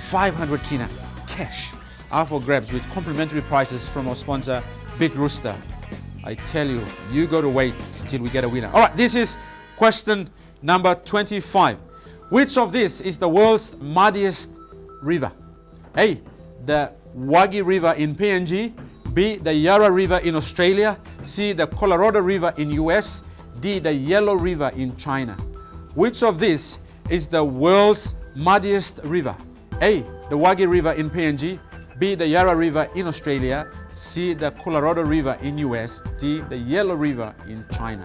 500 kina cash are for grabs with complimentary prizes from our sponsor, Big Rooster. I tell you, you got to wait until we get a winner. All right, this is question number 25. Which of these is the world's muddiest river? A. The Wagi River in PNG. B, the Yarra River in Australia, C, the Colorado River in US, D, the Yellow River in China. Which of these is the world's muddiest river? A, the Wagi River in PNG, B, the Yarra River in Australia, C, the Colorado River in US, D, the Yellow River in China.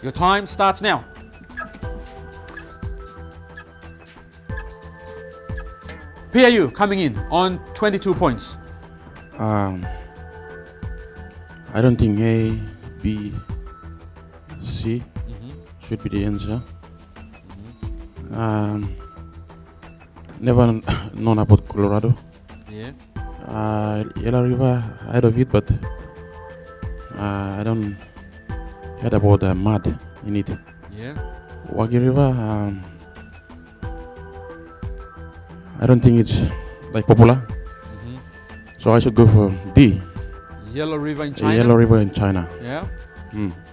Your time starts now. PAU coming in on 22 points. I don't think A, B, C should be the answer. Never known about Colorado. Yeah. Yellow River, I heard of it, but I don't heard about the mud in it. Yeah. Wagi River, I don't think it's like popular, so I should go for D. Yellow River in China. Yellow River in China. Yeah.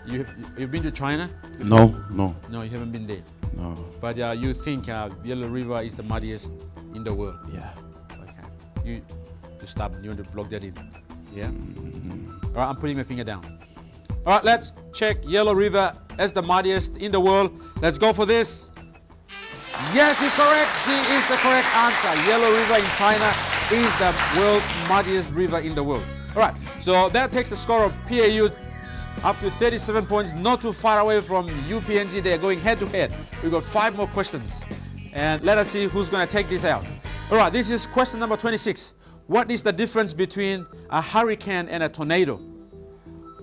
You've been to China? No. No, you haven't been there. No. But you think Yellow River is the muddiest in the world? Yeah. Okay. You stop. You want to block that in? Yeah. All right. I'm putting my finger down. All right. Let's check Yellow River as the muddiest in the world. Let's go for this. Yes, it's correct. D is the correct answer. Yellow River in China is the world's muddiest river in the world. All right. So that takes the score of PAU up to 37 points, not too far away from UPNG. They are going head to head. We've got 5 more questions. And let us see who's going to take this out. All right, this is question number 26. What is the difference between a hurricane and a tornado?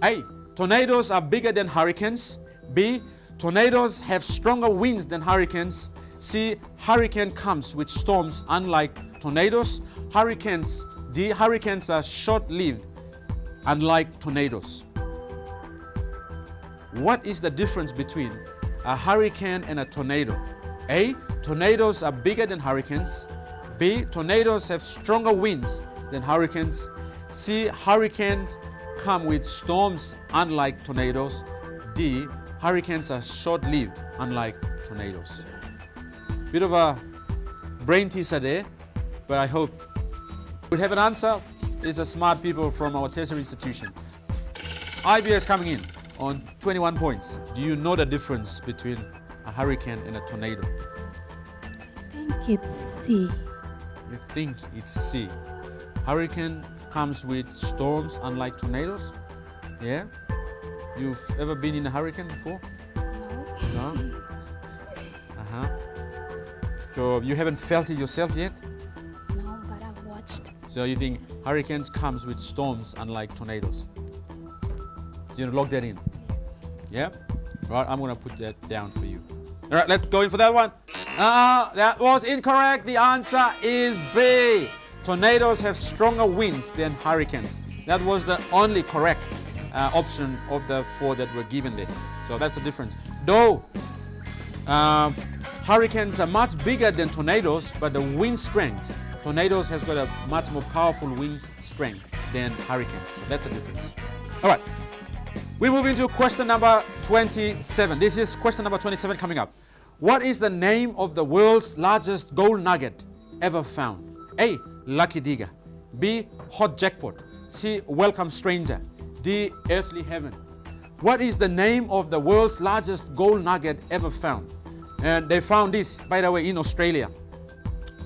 A, tornadoes are bigger than hurricanes. B, tornadoes have stronger winds than hurricanes. C, hurricane comes with storms unlike tornadoes. D, hurricanes are short-lived unlike tornadoes. What is the difference between a hurricane and a tornado? A, tornadoes are bigger than hurricanes. B, tornadoes have stronger winds than hurricanes. C, hurricanes come with storms unlike tornadoes. D, hurricanes are short-lived unlike tornadoes. Bit of a brain teaser there, but I hope we have an answer. These are smart people from our tertiary institution. IBS coming in on 21 points. Do you know the difference between a hurricane and a tornado? I think it's C. You think it's C. Hurricane comes with storms unlike tornadoes? Yeah? You've ever been in a hurricane before? No. No? So you haven't felt it yourself yet? No, but I've watched. So you think hurricanes comes with storms unlike tornadoes? So you're gonna lock that in? Yeah? Right, I'm gonna put that down for you. All right, let's go in for that one. That was incorrect. The answer is B. Tornadoes have stronger winds than hurricanes. That was the only correct option of the 4 that were given there. So that's the difference. Though hurricanes are much bigger than tornadoes, but the wind strength, tornadoes has got a much more powerful wind strength than hurricanes. So that's the difference. All right. We move into question number 27. This is question number 27 coming up. What is the name of the world's largest gold nugget ever found? A, Lucky Digger. B, Hot Jackpot. C, Welcome Stranger. D, Earthly Heaven. What is the name of the world's largest gold nugget ever found? And they found this, by the way, in Australia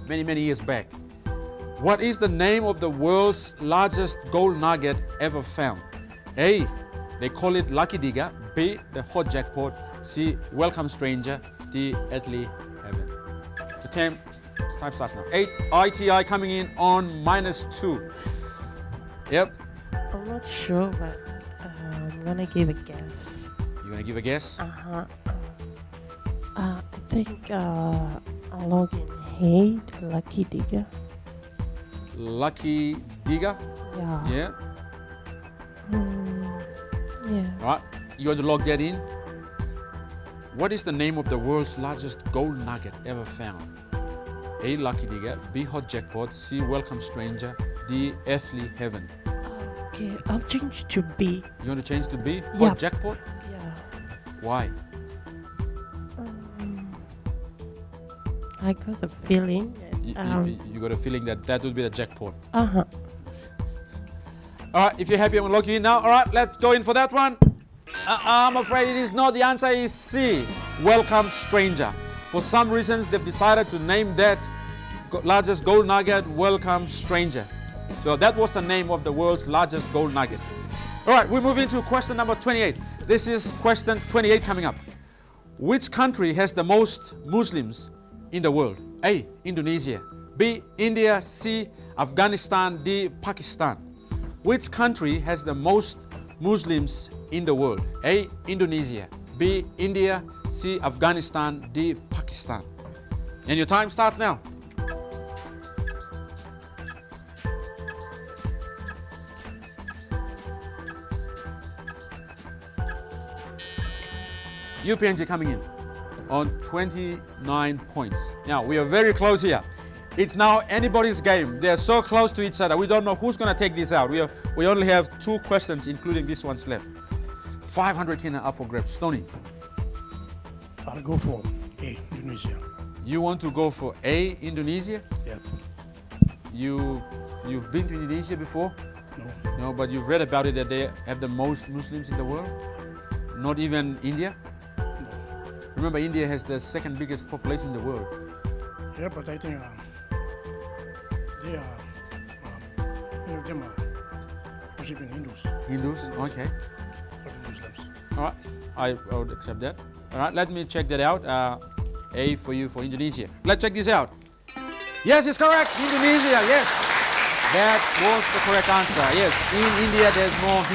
many years back. What is the name of the world's largest gold nugget ever found? A, they call it Lucky Digger. B, the Hot Jackpot. C, Welcome Stranger. D, Earthly Heaven. The time starts now. 8 ITI coming in on -2. Yep. I'm not sure, but I'm gonna give a guess. You gonna give a guess? I think I'll log in Hey to Lucky Digger. Lucky Digger? Yeah. Yeah. Yeah. All right. You want to log that in? What is the name of the world's largest gold nugget ever found? A, Lucky Digger. B, Hot Jackpot. C, Welcome Stranger. D, Earthly Heaven. Okay, I'll change to B. You want to change to B? Hot Yep. Jackpot? Yeah. Why? I got a feeling. You got a feeling that would be the jackpot. All right, if you're happy, I'm going to lock you in now. All right, let's go in for that one. I'm afraid it is not. The answer is C, welcome stranger. For some reasons, they've decided to name that largest gold nugget welcome stranger. So that was the name of the world's largest gold nugget. All right, we move into question number 28. This is question 28 coming up. Which country has the most Muslims in the world? A, Indonesia. B, India. C, Afghanistan. D, Pakistan. Which country has the most Muslims in the world? A, Indonesia. B, India. C, Afghanistan. D, Pakistan. And your time starts now. UPNG coming in on 29 points. Now, we are very close here. It's now anybody's game. They're so close to each other. We don't know who's going to take this out. We only have 2 questions, including this one's left. 500 Kina up for grabs. Stoney. I'll go for A, Indonesia. You want to go for A, Indonesia? Yeah. You've been to Indonesia before? No. No, but you've read about it that they have the most Muslims in the world? Not even India? Remember, India has the second biggest population in the world. Yeah, but I think they are, many of them are worshiping Hindus. Hindus? Okay. Not Muslims. All right, I would accept that. All right, let me check that out. A for you for Indonesia. Let's check this out. Yes, it's correct. Indonesia, yes. That was the correct answer. Yes, in India there's more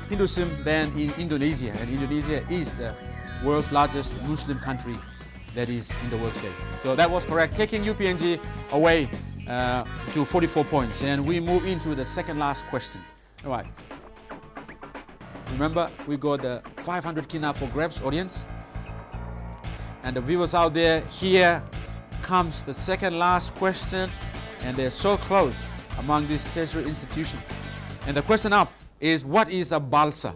Hinduism than in Indonesia. And Indonesia is the world's largest Muslim country that is in the world today. So that was correct, taking UPNG away to 44 points. And we move into the second last question. All right. Remember, we got the 500 Kina for grabs, audience. And the viewers out there, here comes the second last question. And they're so close among these tertiary institutions. And the question up is, what is a balsa?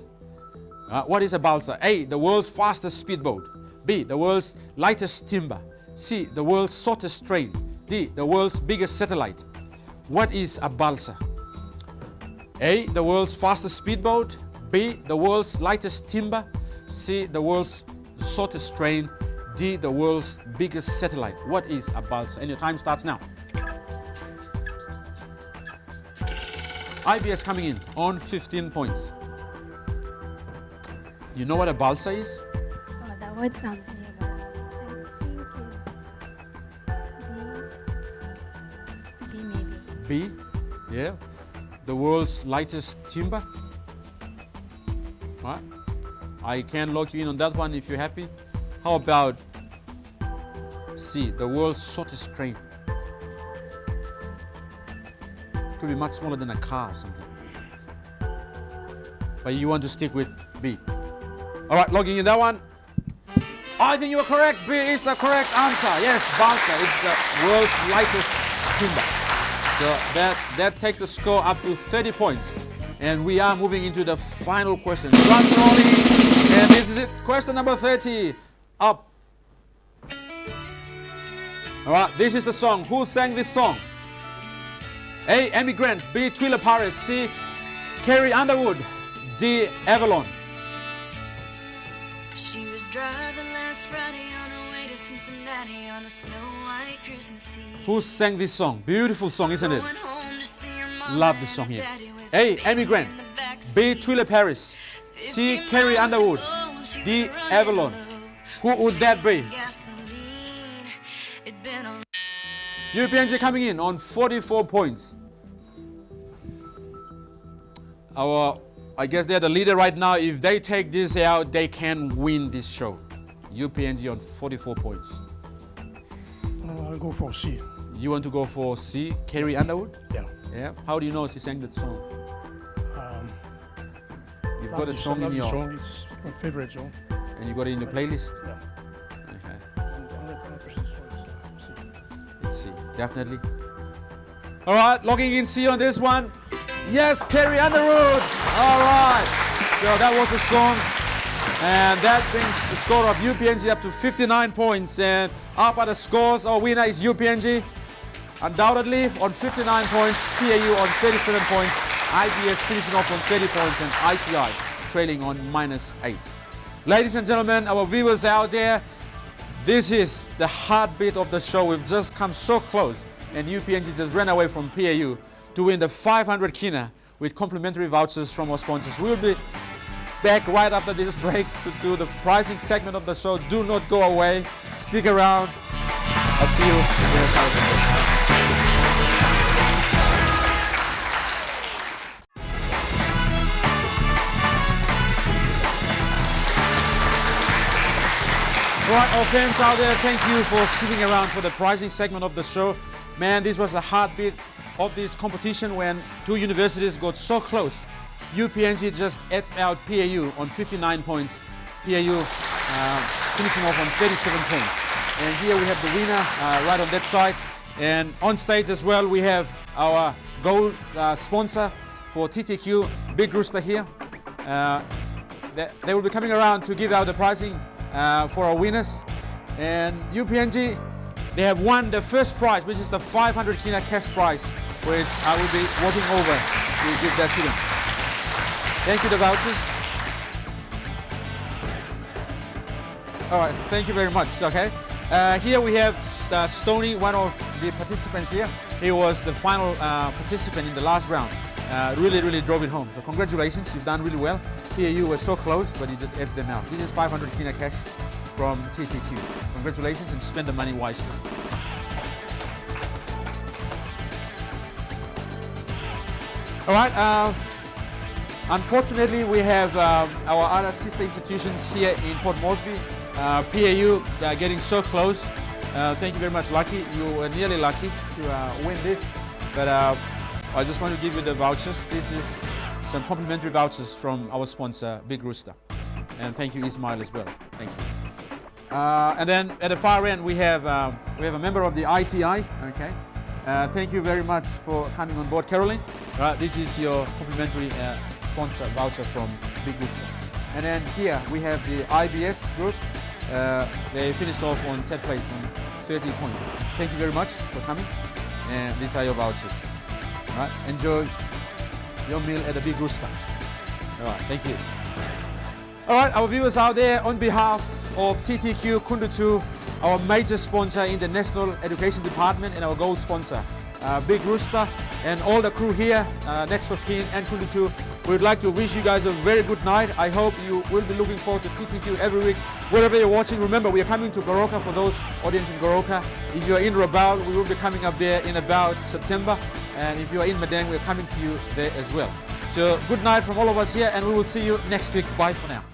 What is a balsa? A, the world's fastest speedboat. B, the world's lightest timber. C, the world's shortest train. D, the world's biggest satellite. What is a balsa? A, the world's fastest speedboat. B, the world's lightest timber. C, the world's shortest train. D, the world's biggest satellite. What is a balsa? And your time starts now. IBS coming in on 15 points. You know what a balsa is? Oh, that word sounds new, but I think it's B maybe. B, yeah. The world's lightest timber. What? I can lock you in on that one if you're happy. How about C, the world's shortest train? Could be much smaller than a car or something. But you want to stick with B. All right, logging in that one. I think you are correct. B is the correct answer. Yes, balsa is the world's lightest timber. So that takes the score up to 30 points. And we are moving into the final question. Drum rolling. And this is it. Question number 30. Up. All right, this is the song. Who sang this song? A, Emigrant. B, Thriller Paris. C, Carrie Underwood. D, Avalon. She was driving last Friday on her way to Cincinnati on a snow-white Christmas Eve. Who sang this song? Beautiful song, isn't it? Love this song here. A, Emigrant. B, Thriller Paris. C, Carrie Underwood. D, Avalon. Who would that be? UPNG coming in on 44 points. I guess they're the leader right now. If they take this out, they can win this show. UPNG on 44 points. I'll go for C. You want to go for C, Carrie Underwood? Yeah. Yeah. How do you know she sang that song? You've got a song in your... song. It's my favorite song. And you got it in the playlist? Yeah. Okay. 100% sure it's C. Let's see. Definitely. All right, logging in C on this one. Yes, Carrie Underwood. All right. So that was the song. And that brings the score of UPNG up to 59 points. And up are the scores. Our winner is UPNG. Undoubtedly on 59 points. PAU on 37 points. IBS finishing off on 30 points, and ITI trailing on -8. Ladies and gentlemen, our viewers out there, this is the heartbeat of the show. We've just come so close, and UPNG just ran away from PAU to win the 500 kina with complimentary vouchers from our sponsors. We'll be back right after this break to do the pricing segment of the show. Do not go away. Stick around. I'll see you in the Saturday. All right, our fans out there, thank you for sticking around for the pricing segment of the show. Man, this was the heartbeat of this competition when two universities got so close. UPNG just edged out PAU on 59 points. PAU finishing off on 37 points. And here we have the winner right on that side. And on stage as well, we have our gold sponsor for TTQ, Big Rooster here. They will be coming around to give out the pricing for our winners. And UPNG, they have won the first prize, which is the 500 kina cash prize, which I will be walking over to give that to them. Thank you, the vouchers. All right, thank you very much, okay? Here we have Stoney, one of the participants here. He was the final participant in the last round. Really drove it home. So congratulations, you've done really well. PAU was so close, but you just edged them out. This is 500 kina cash from TTQ. Congratulations, and spend the money wisely. All right, unfortunately we have our other sister institutions here in Port Moresby. PAU getting so close. Thank you very much, Lucky. You were nearly lucky to win this, but I just want to give you the vouchers. This is some complimentary vouchers from our sponsor, Big Rooster. And thank you, Ismail, as well. Thank you. And then at the far end, we have a member of the ITI. Okay. Thank you very much for coming on board, Caroline. This is your complimentary sponsor voucher from Big Rooster. And then here we have the IBS group. They finished off on 10th place on 30 points. Thank you very much for coming. And these are your vouchers. All right, enjoy your meal at the Big Rooster. All right, thank you. All right, our viewers out there, on behalf of TTQ Kundutu, our major sponsor in the National Education Department, and our gold sponsor, Big Rooster, and all the crew here, next of kin and Kundutu, we'd like to wish you guys a very good night. I hope you will be looking forward to TTQ every week, wherever you're watching. Remember, we are coming to Goroka for those audience in Goroka. If you're in Rabaul, we will be coming up there in about September. And if you are in Madang, we're coming to you there as well. So good night from all of us here, and we will see you next week. Bye for now.